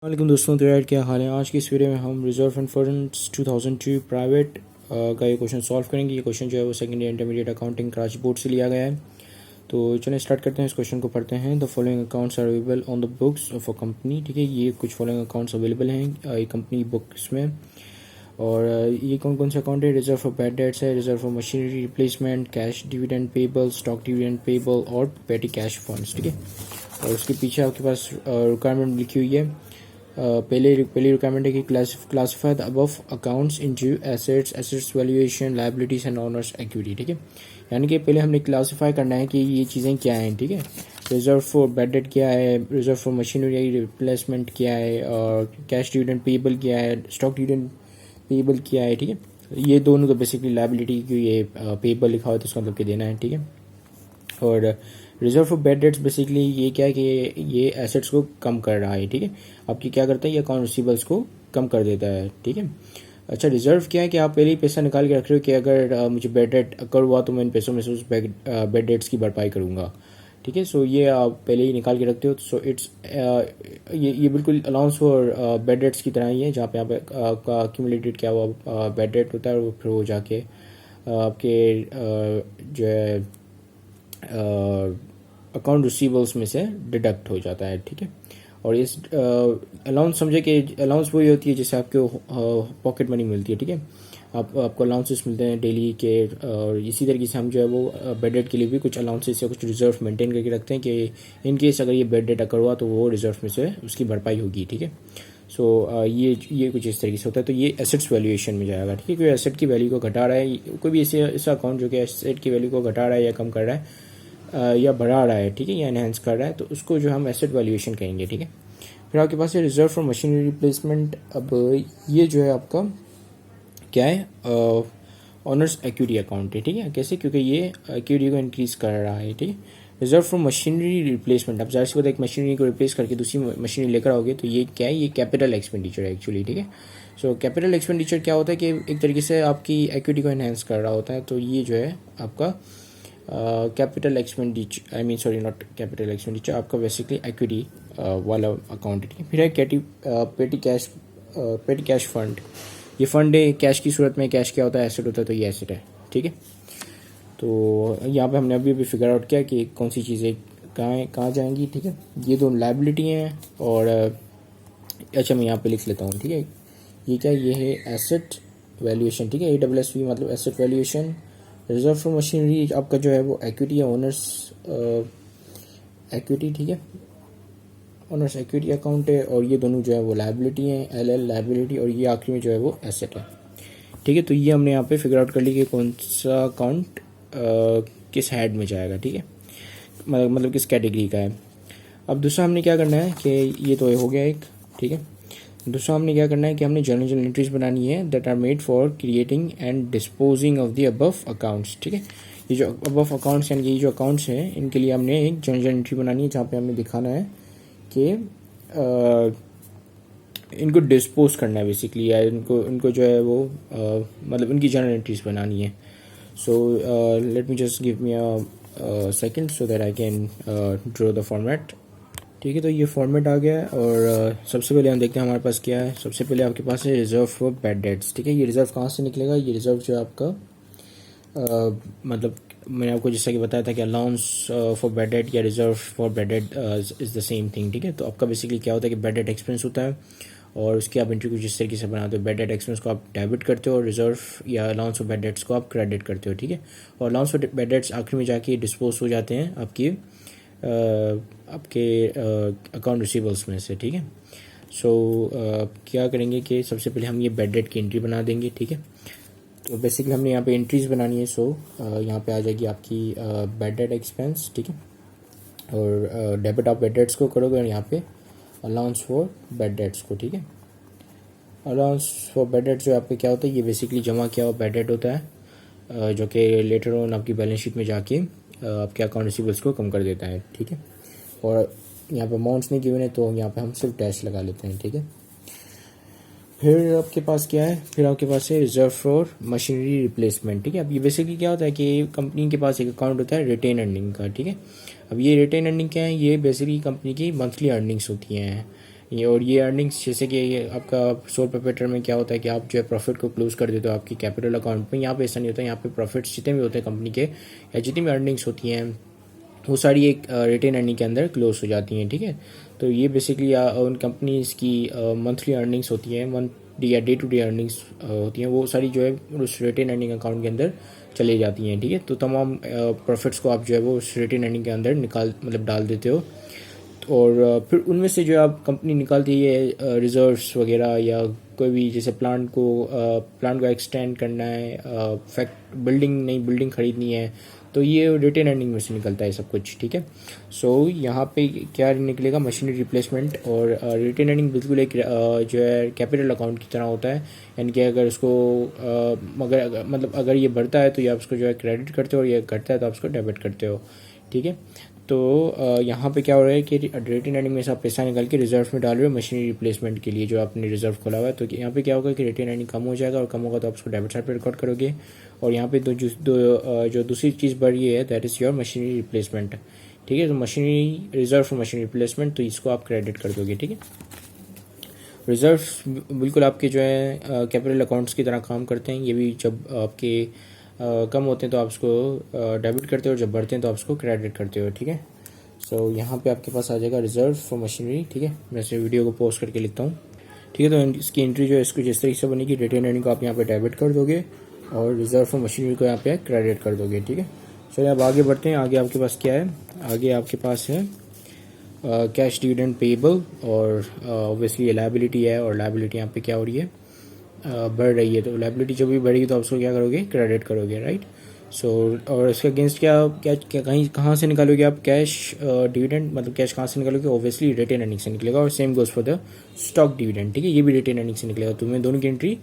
वालेकुम दोस्तों, तो यार क्या हाल है। आज की इस वीडियो में हम रिजर्व फंड फंड्स 2002 प्राइवेट का ये क्वेश्चन सॉल्व करेंगे। ये क्वेश्चन जो है वो second year intermediate accounting Karachi board से लिया गया है। तो चलिए स्टार्ट करते हैं, इस क्वेश्चन को पढ़ते हैं। The following accounts are available on the books of a company. ठीक है, ये कुछ फॉलोइंग अकाउंट्स अवेलेबल हैं एक कंपनी बुक्स में। और ये कौन कौन से अकाउंट है। रिजर्व फॉर बैड डेट्स है, reserve for machinery replacement, cash dividend payable, stock dividend payable और पेटी कैश फंड्स। ठीक है, और उसके पीछे आपके पास रिक्वायरमेंट लिखी हुई है। पहली रिक्वायरमेंट है कि classify the above accounts into assets valuation, liabilities and owners equity. ठीक है, यानी कि पहले हमने क्लासिफाई करना है कि ये चीज़ें क्या हैं। ठीक है, रिजर्व फॉर बैड डेट क्या है, रिजर्व फॉर मशीनरी रिप्लेसमेंट क्या है, और कैश डिविडेंड पेबल क्या है, स्टॉक डिविडेंड पेबल क्या है। ठीक है, ये दोनों तो बेसिकली लायबिलिटी की ये पेबल लिखा हुआ है तो उसका मतलब कि देना है। ठीक है, और reserve for bad debts basically ये क्या है कि ये एसेट्स को कम कर रहा है। ठीक है, आपकी क्या करता है, ये अकाउंट रिसीवेबल्स को कम कर देता है। ठीक है, अच्छा रिजर्व क्या है कि आप पहले ही पैसा निकाल के रख रहे हो कि अगर मुझे बैड डेट अकर हुआ तो मैं इन पैसों में से उस बैड डेट्स की भरपाई करूंगा। ठीक है, सो ये आप पहले ही निकाल के रखते हो। सो इट्स ये बिल्कुल अलाउंस फॉर बैड डेट्स की तरह ही है, जहाँ पे आपका एक्यूमुलेटेड क्या हुआ बैड डेट होता है और फिर वो जाके आपके जो है अकाउंट रिसीवेबल्स में से डिडक्ट हो जाता है। ठीक है, और इस अलाउंस समझे कि अलाउंस वही होती है जैसे आपको पॉकेट मनी मिलती है। ठीक है, आपको अलाउंसेस मिलते हैं डेली के, और इसी तरीके से हम जो है वो बेड डेट के लिए भी कुछ अलाउंसेस या कुछ रिजर्व मेंटेन करके रखते हैं कि इन केस अगर ये बेड डेट अकर हुआ तो वो रिजर्व में से उसकी भरपाई होगी। ठीक है, सो ये कुछ इस तरीके से होता है। तो ये एसेट्स वैल्यूएशन में जाएगा। ठीक है, कोई एसेट की वैल्यू को घटा रहा है, कोई भी ऐसा अकाउंट जो कि एसेट की वैल्यू को घटा रहा है या कम कर रहा है या बढ़ा रहा है। ठीक है, या एनहेंस कर रहा है, तो उसको जो हम एसेट वैल्यूएशन कहेंगे। ठीक है, फिर आपके पास है रिजर्व फॉर मशीनरी रिप्लेसमेंट। अब ये जो है आपका क्या है, ऑनर्स इक्विटी अकाउंट है। ठीक है, कैसे, क्योंकि ये इक्विटी को इंक्रीज कर रहा है। ठीक है, रिजर्व फॉर मशीनरी रिप्लेसमेंट, अब जाहिर सी बात है एक मशीनरी को रिप्लेस करके दूसरी मशीनरी लेकर आओगे तो ये क्या है, ये कैपिटल एक्सपेंडिचर है एक्चुअली। ठीक है, सो कैपिटल एक्सपेंडिचर क्या होता है कि एक तरीके से आपकी इक्विटी को एनहेंस कर रहा होता है। तो ये जो है आपका capital expenditure, I mean sorry not capital expenditure, आपका बेसिकली इक्विटी वाला अकाउंट है। फिर है पेटी कैश फंड। ये फंड है कैश की सूरत में। कैश क्या होता है, एसेट होता है, तो ये एसेट है। ठीक है, तो यहाँ पे हमने अभी फिगर आउट किया कि कौन सी चीज़ें कहाँ जाएंगी। ठीक है, ये दोनों लायबिलिटी हैं। और अच्छा मैं यहाँ पे लिख लेता हूँ। ठीक है, ये क्या, ये है एसेट वैल्यूएशन। ठीक है, AWSV मतलब asset valuation. Reserve for machinery आपका जो है वो इक्विटी है, ओनर्स इक्विटी। ठीक है, ओनर्स इक्विटी अकाउंट है, और ये दोनों जो है वो लायबिलिटी हैं, LL लायबिलिटी, और ये आखिरी में जो है वो एसेट है। ठीक है, तो ये हमने यहाँ पे फिगर आउट कर ली कि कौन सा अकाउंट किस हेड में जाएगा। ठीक है, मतलब किस कैटेगरी का है। अब दूसरा हमने क्या करना है कि ये तो हो गया एक। ठीक है, दूसरा हमने क्या करना है कि हमने जर्नल एंट्रीज बनानी है that are made for creating and disposing of the above accounts. ठीक है, ये जो अबव अकाउंट्स यानी ये जो अकाउंट्स हैं इनके लिए हमने एक जर्नल एंट्री बनानी है जहाँ पे हमें दिखाना है कि इनको डिस्पोज करना है बेसिकली, या इनको जो है वो मतलब इनकी जर्नल एंट्रीज बनानी है। So let me just give me a second so that I can draw the format. ठीक है, तो ये फॉर्मेट आ गया है, और सबसे पहले हम देखते हैं हमारे पास क्या है। सबसे पहले आपके पास है रिजर्व फॉर बैड डेट्स। ठीक है, ये रिजर्व कहाँ से निकलेगा, ये रिजर्व जो है आपका मतलब मैंने आपको जैसा कि बताया था कि अलाउंस फॉर बैड डेट या reserve for bad that is the same thing. ठीक है, तो आपका बेसिकली क्या होता है कि बैड डेट एक्सपेंस होता है, और उसकी आप एंट्री कुछ इस तरीके से बनाते हो। बैड डेट एक्सपेंस को आप डेबिट करते हो, और रिजर्व या अलाउंस फॉर बैड डेट्स को आप क्रेडिट करते हो। ठीक है, और अलाउंस फॉर बैड डेट्स आखिर में जाके डिस्पोज हो जाते हैं आपके अकाउंट रिसीवेबल्स में से। ठीक है, सो क्या करेंगे कि सबसे पहले हम ये बैड डेट की एंट्री बना देंगे। ठीक है, तो बेसिकली हमने यहाँ पे एंट्रीज बनानी है। सो यहाँ पे आ जाएगी आपकी बैड डेट एक्सपेंस। ठीक है, और डेबिट ऑफ बैड डेट्स को करोगे, और यहाँ पे अलाउंस फॉर बैड डेट्स को। ठीक है, अलाउंस फॉर बैड डेट्स जो आपके क्या होता है, ये बेसिकली जमा किया हुआ बैड डेट होता है जो कि लेटर ऑन आपकी बैलेंस शीट में जाके आपके अकाउंट रिसीवेबल्स को कम कर देता है। ठीक है, और यहाँ पे अमाउंट्स नहीं गिवन है तो यहाँ पे हम सिर्फ डैश लगा लेते हैं। ठीक है, फिर आपके पास क्या है, फिर आपके पास है रिजर्व फॉर मशीनरी रिप्लेसमेंट। ठीक है, अब ये बेसिकली क्या होता है कि कंपनी के पास एक अकाउंट होता है रिटेन अर्निंग का। ठीक है, अब ये रिटेन अर्निंग क्या है, ये बेसिकली कंपनी की मंथली अर्निंग्स होती हैं। ये और ये अर्निंग्स जैसे कि ये आपका सोल प्रोप्राइटर में क्या होता है कि आप जो है प्रॉफिट को क्लोज कर देते हो आपकी कैपिटल अकाउंट में। यहाँ पे ऐसा नहीं होता, यहाँ पे प्रॉफिट्स जितने भी होते हैं कंपनी के या जितनी भी अर्निंग्स होती हैं वो सारी एक रिटेन अर्निंग के अंदर क्लोज हो जाती हैं, ठीक है। तो ये बेसिकली उन कंपनीज़ की मंथली अर्निंग्स होती हैं, मंथ या डे टू डे अर्निंग्स होती हैं, वो सारी जो है उस रिटेन अर्निंग अकाउंट के अंदर चले जाती हैं, ठीक है। तो तमाम प्रॉफिट्स को आप जो है वो उस रिटेन अर्निंग के अंदर मतलब डाल देते हो और फिर उनमें से जो आप कंपनी निकालती है रिजर्व्स वगैरह या कोई भी जैसे प्लांट को एक्सटेंड करना है, फैक्ट बिल्डिंग खरीदनी है, तो ये रिटेन अर्निंग में से निकलता है सब कुछ, ठीक है। सो यहाँ पे क्या निकलेगा, मशीनरी रिप्लेसमेंट और रिटेन अर्निंग बिल्कुल एक जो है कैपिटल अकाउंट की तरह होता है। यानी कि अगर उसको अगर ये बढ़ता है तो ये आप उसको जो है क्रेडिट करते हो और ये घटता है तो आप उसको डेबिट करते हो, ठीक है। तो यहाँ पे क्या हो रहा है कि रिटेन अर्निंग में से आप पैसा निकाल के रिजर्व में डाल रहे हो मशीनरी रिप्लेसमेंट के लिए जो आपने रिजर्व खोला हुआ है। तो यहाँ पे क्या होगा कि रिटेन अर्निंग कम हो जाएगा और कम होगा तो आप उसको डेबिट साइड पर रिकॉर्ड करोगे। और यहाँ पे जो दूसरी चीज़ बढ़ रही है that is your machinery replacement, ठीक है। तो machinery reserve for machinery replacement, तो इसको आप क्रेडिट कर दोगे, ठीक है। रिजर्व बिल्कुल आपके जो है कैपिटल अकाउंट्स की तरह काम करते हैं। ये भी जब आपके कम होते हैं तो आप उसको डेबिट करते हो और जब बढ़ते हैं तो आप उसको क्रेडिट करते हो, ठीक है। सो यहाँ पे आपके पास आ जाएगा रिजर्व फॉर मशीनरी, ठीक है। मैं इसे वीडियो को पोस्ट करके लिखता हूँ, ठीक है। तो इसकी एंट्री जो है इसको जिस तरीके से बनेगी, रिटेन अर्निंग को आप यहाँ पे डेबिट कर दोगे और रिजर्व फॉर मशीनरी को यहाँ पे क्रेडिट कर दोगे, ठीक है। चलिए अब आगे बढ़ते हैं। आगे आपके पास क्या है, आगे आपके पास है कैश डिविडेंड पेएबल और ऑब्वियसली ये लायबिलिटी है और लायबिलिटी यहाँ पे क्या हो रही है, बढ़ रही है। तो लायबिलिटी जब भी बढ़ेगी तो आप उसको क्या करोगे, क्रेडिट करोगे, राइट। सो और इसके अगेंस्ट क्या कहाँ से निकालोगे आप कैश डिविडेंड, मतलब कैश कहाँ से निकालोगे, ऑब्वियसली रिटेन अर्निंग से निकलेगा। और same goes for the stock dividend, ठीक है। ये भी रिटेन अर्निंग से निकलेगा। तो मैं दोनों की एंट्री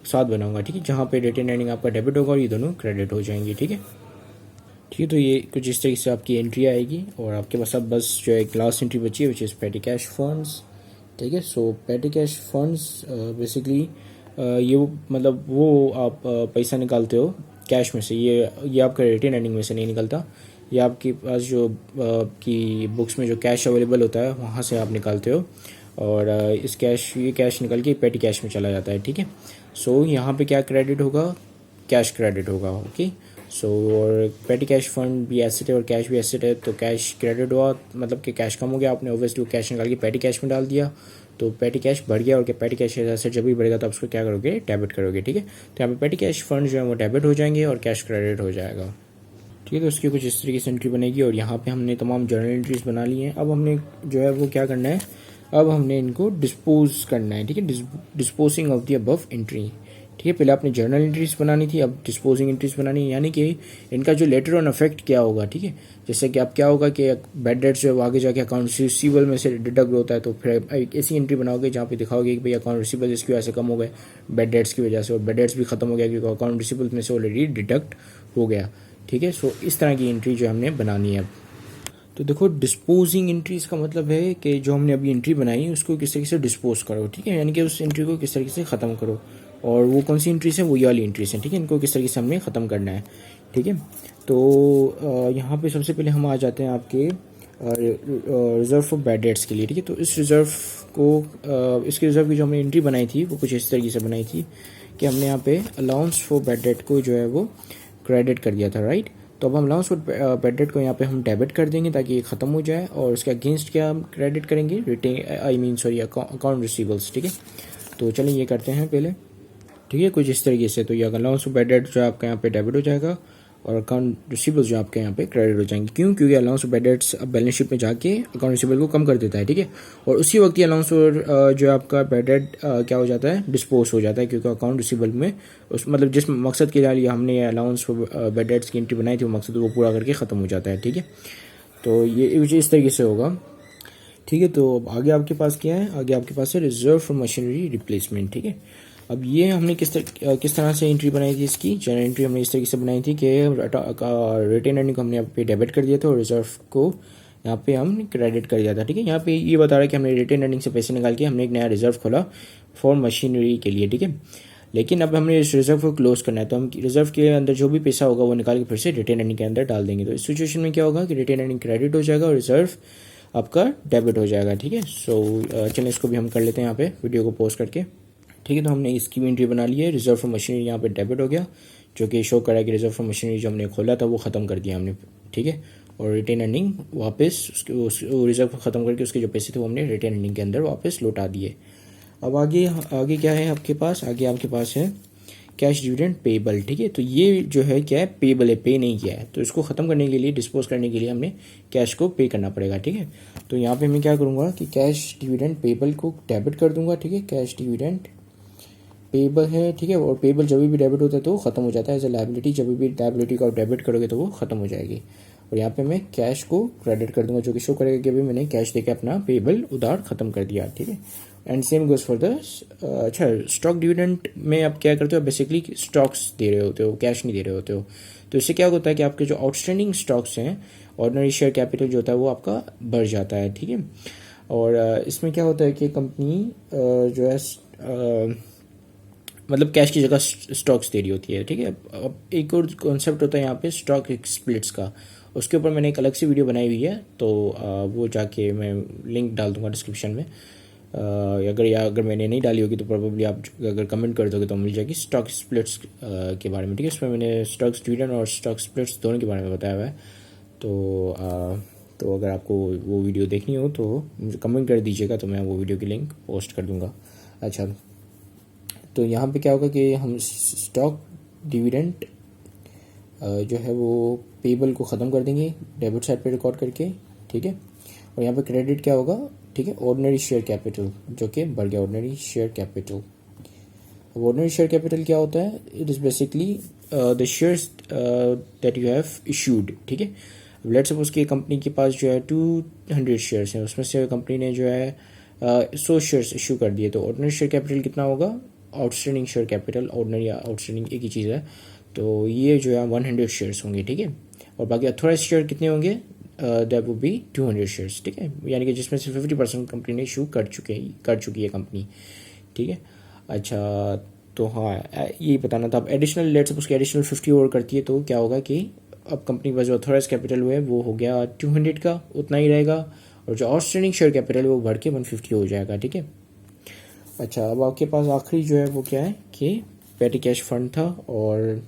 साथ बनाऊंगा, ठीक है, जहाँ पे रिटेन अर्निंग आपका डेबिट होगा और ये दोनों क्रेडिट हो जाएंगे, ठीक है। ठीक है, तो ये कुछ इस तरीके से आपकी एंट्री आएगी और आपके पास अब बस जो है लास्ट एंट्री बची है विच इज़ पेटी कैश फंड्स, ठीक है। सो पेटी कैश फंड्स बेसिकली ये मतलब वो आप पैसा निकालते हो कैश में से, ये आपका रिटेन अर्निंग में से नहीं निकलता। ये आपके पास जो की बुक्स में जो कैश अवेलेबल होता है वहाँ से आप निकालते हो और ये कैश निकल के पेटी कैश में चला जाता है, ठीक है। सो यहाँ पे क्या क्रेडिट होगा, कैश क्रेडिट होगा, ओके। सो और पेटी कैश फंड भी एसेट है और कैश भी एसेट है, तो कैश क्रेडिट हुआ मतलब कि कैश कम हो गया, आपने ऑब्वियसली कैश निकाल के पेटी कैश में डाल दिया तो पेटी कैश बढ़ गया और पेटी कैश एसेट जब भी बढ़ेगा तो आप उसको क्या करोगे, डेबिट करोगे, ठीक है। तो यहाँ पे पेटी कैश फंड जो है वो डेबिट हो जाएंगे और कैश क्रेडिट हो जाएगा, ठीक है। तो उसकी कुछ इस तरीके से एंट्री बनेगी और यहाँ पे हमने तमाम जर्नल एंट्रीज बना ली हैं। अब हमने जो है वो क्या करना है, अब हमने इनको डिस्पोज करना है, ठीक है, disposing of the above entry, ठीक है। पहले आपने जर्नल एंट्रीज बनानी थी, अब डिस्पोजिंग एंट्रीज बनानी है, यानी कि इनका जो लेटर ऑन इफेक्ट क्या होगा, ठीक है। जैसे कि अब क्या होगा कि बैड डेट्स जो है वो आगे जाके अकाउंट रिसीवेबल में से डिडक्ट होता है, तो फिर एक ऐसी एंट्री बनाओगे जहाँ पे दिखाओगे कि भाई अकाउंट रिसीवेबल इसकी वजह से कम हो गए बैड डेट्स की वजह से, और बैड डेट्स भी खत्म हो गया क्योंकि अकाउंट रिसीवेबल में से ऑलरेडी डिडक्ट हो गया, ठीक है। सो इस तरह की एंट्री जो हमने बनानी है अब। तो देखो डिस्पोजिंग एंट्रीज का मतलब है कि जो हमने अभी एंट्री बनाई उसको किस तरीके से डिस्पोज करो, ठीक है, यानी कि उस एंट्री को किस तरीके से ख़त्म करो। और वो कौन सी एंट्रीज है, वो ये वाली एंट्रीज हैं, ठीक है। इनको किस तरीके से हमने ख़त्म करना है, ठीक है। तो यहाँ पे सबसे पहले हम आ जाते हैं आपके रिजर्व फॉर बैड डेट्स के लिए, ठीक है। तो इस रिजर्व को इसके रिजर्व की जो हमने एंट्री बनाई थी वो कुछ इस तरीके से बनाई थी कि हमने यहाँ पे अलाउंस फॉर बैड डेट को जो है वो क्रेडिट कर दिया था, राइट। तो अब हम अलाउंस फॉर बैड डेट को यहाँ पे हम डेबिट कर देंगे ताकि ये ख़त्म हो जाए और उसके अगेंस्ट क्या हम क्रेडिट करेंगे, अकाउंट रिसीवेबल्स, ठीक है। तो चलिए ये करते हैं पहले, ठीक है, कुछ इस तरीके से। तो ये अलाउंस फॉर बैड डेट जो आपका यहाँ पे डेबिट हो जाएगा और अकाउंट रिसीवेबल्स जो आपके यहाँ पे क्रेडिट हो जाएंगे। क्यों, क्योंकि अलाउंस फॉर बैड डेट्स अब बैलेंस शीट में जाके अकाउंट रिसीवेबल को कम कर देता है, ठीक है। और उसी वक्त ये अलाउंस फॉर जो आपका बैड डेट क्या हो जाता है, डिस्पोज हो जाता है, क्योंकि अकाउंट रिसीवेबल में उस मतलब जिस मकसद के लिए हमने अलाउंस फॉर बैड डेट्स की एंट्री बनाई थी वो मकसद वो पूरा करके ख़त्म हो जाता है, ठीक है। तो ये इस तरीके से होगा, ठीक है। तो अब आगे आपके पास क्या है, आगे आपके पास है रिजर्व फॉर मशीनरी रिप्लेसमेंट, ठीक है। अब ये हमने किस तरह से एंट्री बनाई थी, इसकी जर्नल एंट्री हमने इस तरीके से बनाई थी कि रिटेन अर्निंग को हमने यहाँ पे डेबिट कर दिया था और रिजर्व को यहाँ पे हम क्रेडिट कर दिया था, ठीक है। यहाँ पे ये बता रहा है कि हमने रिटेन अर्निंग से पैसे निकाल के हमने एक नया रिजर्व खोला फॉर मशीनरी के लिए, ठीक है। लेकिन अब हमने इस रिजर्व को क्लोज करना है, तो हम रिजर्व के अंदर जो भी पैसा होगा वो निकाल के फिर से रिटेन अर्निंग के अंदर डाल देंगे। तो इस सिचुएशन में क्या होगा कि रिटेन अर्निंग क्रेडिट हो जाएगा और रिजर्व आपका डेबिट हो जाएगा, ठीक है। सो चलिए इसको भी हम कर लेते हैं यहाँ पे वीडियो को पॉज करके, ठीक है। तो हमने इसकी भी एंट्री बना ली है, रिजर्व फॉर मशीनरी यहाँ पे डेबिट हो गया, जो कि शो करा कि रिजर्व फॉर मशीनरी जो हमने खोला था वो ख़त्म कर दिया हमने, ठीक है। और रिटेन अर्निंग वापस उसके रिजर्व ख़त्म करके उसके जो पैसे थे वो हमने रिटेन अर्निंग के अंदर वापस लौटा दिए। अब आगे क्या है आपके पास, आगे आपके पास है कैश डिविडेंड पेबल, ठीक है। तो ये जो है क्या है, पेबल है, पे नहीं किया है, तो इसको ख़त्म करने के लिए, डिस्पोज करने के लिए हमने कैश को पे करना पड़ेगा, ठीक है। तो यहाँ पे मैं क्या करूँगा कि कैश डिविडेंड पेबल को डेबिट कर दूंगा, ठीक है। कैश डिविडेंड पेबल है, ठीक है। और पेबल जब भी डेबिट होता है तो वो ख़त्म हो जाता है एज ए लायबिलिटी, जब भी लायबिलिटी को आप डेबिट करोगे तो वो ख़त्म हो जाएगी। और यहाँ पे मैं कैश को क्रेडिट कर दूंगा, जो कि शो करेगा कि अभी मैंने कैश देके अपना पेबल उधार ख़त्म कर दिया, ठीक है। And same goes for the अच्छा स्टॉक डिविडेंड में आप क्या करते हो, बेसिकली स्टॉक्स दे रहे होते हो, कैश नहीं दे रहे होते हो। तो इससे क्या होता है कि आपके जो आउटस्टैंडिंग स्टॉक्स हैं, ऑर्डिनरी शेयर कैपिटल जो होता है वो आपका बढ़ जाता है, ठीक है। और इसमें क्या होता है कि कंपनी जो है मतलब कैश की जगह स्टॉक्स दे रही होती है, ठीक है। अब एक और कॉन्सेप्ट होता है यहाँ पे स्टॉक स्प्लिट्स का, उसके ऊपर मैंने एक अलग से वीडियो बनाई हुई है, तो वो जाके मैं लिंक डाल दूंगा डिस्क्रिप्शन में। अगर मैंने नहीं डाली होगी तो प्रोबेबली आप अगर कमेंट कर दोगे तो मिल जाएगी स्टॉक स्प्लिट्स के बारे में, ठीक है। इसमें मैंने स्टॉक डिविडेंड और स्टॉक स्प्लिट्स दोनों के बारे में बताया हुआ है। तो अगर आपको वो वीडियो देखनी हो तो मुझे कमेंट कर दीजिएगा, तो मैं वो वीडियो की लिंक पोस्ट कर दूँगा। अच्छा, तो यहाँ पे क्या होगा कि हम स्टॉक डिविडेंड जो है वो पेबल को ख़त्म कर देंगे डेबिट साइड पे रिकॉर्ड करके, ठीक है। और यहाँ पे क्रेडिट क्या होगा, ठीक है, ऑर्डिनरी शेयर कैपिटल, जो कि बढ़ गया ऑर्डिनरी शेयर कैपिटल। अब ऑर्डिनरी शेयर कैपिटल क्या होता है, it is basically the shares that you have issued, ठीक है। अब लेट्स सपोज कि कंपनी के पास जो है 200 शेयर्स हैं, उसमें से कंपनी ने जो है 100 शेयर्स इशू कर दिए, तो ऑर्डिनरी शेयर कैपिटल कितना होगा, outstanding share capital, ordinary outstanding एक ही चीज़ है, तो ये जो है 100 शेयर्स होंगे, ठीक है। और बाकी अथोराइज शेयर कितने होंगे, दैट वुड बी 200 शेयर्स, ठीक है। यानी कि जिसमें से 50% कंपनी ने इशू कर चुकी है कंपनी, ठीक है। अच्छा, तो हाँ यही बताना था। अब एडिशनल लेट्स सपोज कि एडिशनल 50 और करती है तो क्या होगा कि अब कंपनी के पास जो अथोराइज कैपिटल हुआ है वो हो गया 200 का, उतना ही रहेगा, और जो आउटस्टैंडिंग शेयर कैपिटल है वो बढ़ के 150 हो जाएगा, ठीक है। अच्छा, अब आपके पास आखिरी जो है वो क्या है कि पेटी कैश फंड था, और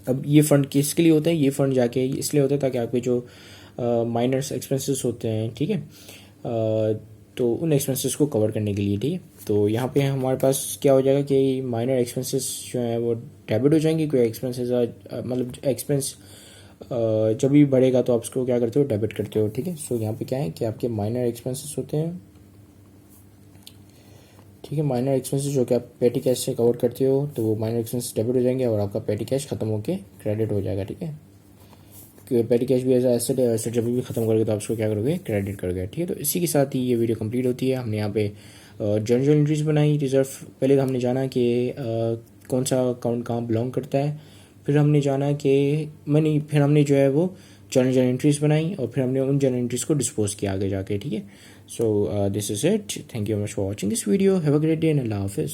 अब ये फंड किसके लिए होता है, ये फंड जाके इसलिए होता है ताकि आपके जो माइनर्स एक्सपेंसेस होते हैं, ठीक है, तो उन एक्सपेंसेस को कवर करने के लिए, ठीक है। तो यहाँ पे हमारे पास क्या हो जाएगा कि माइनर एक्सपेंसेस जो है वो डेबिट हो जाएंगे, कोई एक्सपेंसेस मतलब एक्सपेंस जब भी बढ़ेगा तो आप उसको क्या करते हो, डेबिट करते हो, ठीक है। सो यहाँ पे क्या है कि आपके माइनर एक्सपेंसेस होते हैं, ठीक है। माइनर एक्सपेंसेस जो कि आप पेटी कैश से कवर करते हो तो वो माइनर एक्सपेंसेस डेबिट हो जाएंगे और आपका पेटी कैश खत्म होकर क्रेडिट हो जाएगा, ठीक है। क्योंकि पेटी कैश भी एज एसेट है, एसेट जब भी खत्म करोगे तो आप उसको क्या करोगे, क्रेडिट करोगे, ठीक है। तो इसी के साथ ही ये वीडियो कंप्लीट होती है। हमने यहाँ पे जर्नल एंट्रीज बनाई, रिजर्व पहले तो हमने जाना कि कौन सा अकाउंट कहाँ बिलोंग करता है, फिर हमने जाना कि फिर हमने जो है वो जर्नल एंट्रीज बनाई, और फिर हमने उन जर्नल एंट्रीज को डिस्पोज किया आगे जाके, ठीक है। So this is it, thank you very much for watching this video, have a great day and अल्लाह हाफिज़।